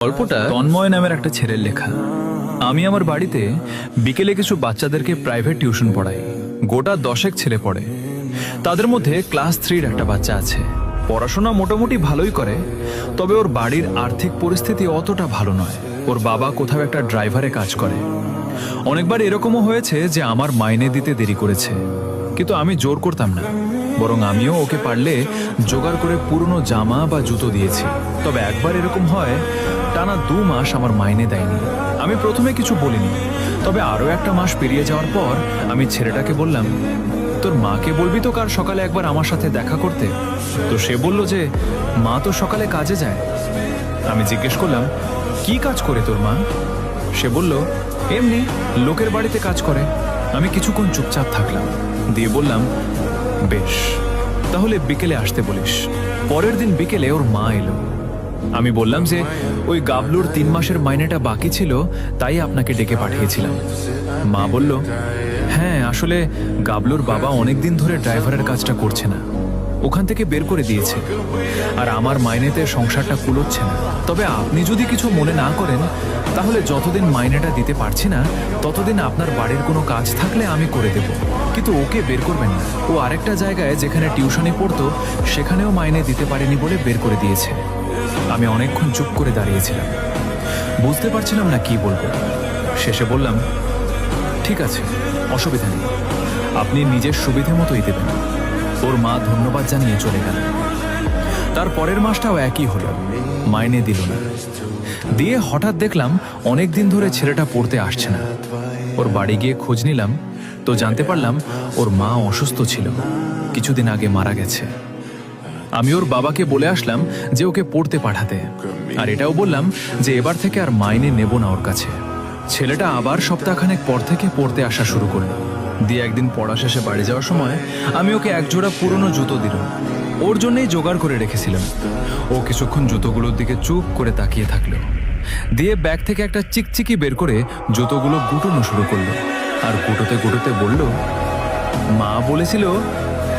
গল্পটা তন্ময় নামের একটা ছেলের লেখা। আমি আমার বাড়িতে বিকেলে কিছু বাচ্চাদেরকে প্রাইভেট টিউশন পড়াই। গোটা 10 ছেলে পড়ে। তাদের মধ্যে ক্লাস 3-র একটা বাচ্চা আছে। পড়াশোনা মোটামুটি ভালোই করে, তবে ওর বাড়ির আর্থিক পরিস্থিতি অতটা ভালো নয়। ওর বাবা কোথাও একটা ড্রাইভারে কাজ করে। অনেকবার এরকমও হয়েছে যে আমার মাইনে দিতে দেরি করেছে, কিন্তু আমি জোর করতাম না, বরং আমিও ওকে পারলে জোগাড় করে পুরনো জামা বা জুতো দিয়েছি। তবে একবার এরকম হয়, টানা 2 মাস আমার মাইনে দেয়নি। আমি প্রথমে কিছু বলিনি, তবে আরও একটা মাস পেরিয়ে যাওয়ার পর আমি ছেলেটাকে বললাম, তোর মাকে বলবি তো কাল সকালে একবার আমার সাথে দেখা করতে। তো সে বলল যে মা তো সকালে কাজে যায়। আমি জিজ্ঞেস করলাম, কি কাজ করে তোর মা? সে বলল, এমনি লোকের বাড়িতে কাজ করে। আমি কিছুক্ষণ চুপচাপ থাকলাম, দিয়ে বললাম, বেশ, তাহলে বিকেলে আসতে বলিস। পরের দিন বিকেলে ওর মা এলো। আমি বললাম যে ওই গাবলুর 3 মাসের মাইনেটা বাকি ছিল, তাই আপনাকে ডেকে পাঠিয়েছিলাম। মা বলল, হ্যাঁ, আসলে গাবলুর বাবা অনেকদিন ধরে ড্রাইভারের কাজটা করছে না, ওখান থেকে বের করে দিয়েছে, আর আমার মাইনেতে সংসারটা কুলোচ্ছে না। তবে আপনি যদি কিছু মনে না করেন, তাহলে যতদিন মাইনেটা দিতে পারছি না, ততদিন আপনার বাড়ির কোনো কাজ থাকলে আমি করে দেব, কিন্তু ওকে বের করবেন না। ও আরেকটা জায়গায় যেখানে টিউশনে পড়তো, সেখানেও মাইনে দিতে পারেনি বলে বের করে দিয়েছে। আমি অনেকক্ষণ চুপ করে দাঁড়িয়েছিলাম, বুঝতে পারছিলাম না কি বলবো। শেষে বললাম, ঠিক আছে, অসুবিধা নেই, আপনি নিজের সুবিধে মতোই দেবেন। ওর মা ধন্যবাদ জানিয়ে চলে গেল। তার পরের মাসটাও একই হলো, মাইনে দিল না। দিয়ে হঠাৎ দেখলাম অনেক দিন ধরে ছেলেটা পড়তে আসছে না। ওর বাড়ি গিয়ে খোঁজ নিলাম, তো জানতে পারলাম ওর মা অসুস্থ ছিল, কিছুদিন আগে মারা গেছে। আমি ওর বাবাকে বলে আসলাম যে ওকে পড়তে পাঠাতে, আর এটাও বললাম যে এবার থেকে আর মাইনে নেব না ওর কাছে। ছেলেটা আবার সপ্তাহখানেক পর থেকে পড়তে আসা শুরু করলো। দিয়ে একদিন পড়া শেষে বাড়ি যাওয়ার সময় আমি ওকে এক জোড়া পুরনো জুতো দিলাম, ওর জন্যই জোগাড় করে রেখেছিলাম। ও কিছুক্ষণ জুতোগুলোর দিকে চুপ করে তাকিয়ে থাকলো, দিয়ে ব্যাগ থেকে একটা চিকচিকি বের করে জুতোগুলো গুটোনো শুরু করলো, আর গুটোতে গুটোতে বলল, মা বলেছিল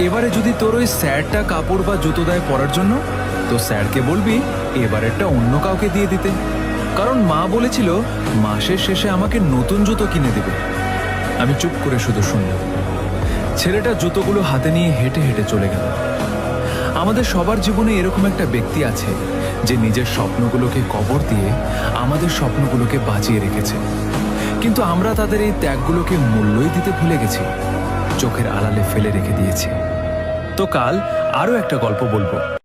এবারে যদি তোর ওই স্যারটা কাপড় বা জুতো দেয় পরার জন্য, তো স্যারকে বলবি এবারেরটা অন্য কাউকে দিয়ে দিতে, কারণ মা বলেছিল মাসের শেষে আমাকে নতুন জুতো কিনে দেবে। আমি চুপ করে শুধু শুনলাম। ছেলেটা জুতোগুলো হাতে নিয়ে হেঁটে হেঁটে চলে গেল। আমাদের সবার জীবনে এরকম একটা ব্যক্তি আছে যে নিজের স্বপ্নগুলোকে কবর দিয়ে আমাদের স্বপ্নগুলোকে বাঁচিয়ে রেখেছে, কিন্তু আমরা তাদের এই ত্যাগগুলোকে মূল্যই দিতে ভুলে গেছি, চোখের আড়ালে ফেলে রেখে দিয়েছি। তো কাল আরও একটা গল্প বলবো।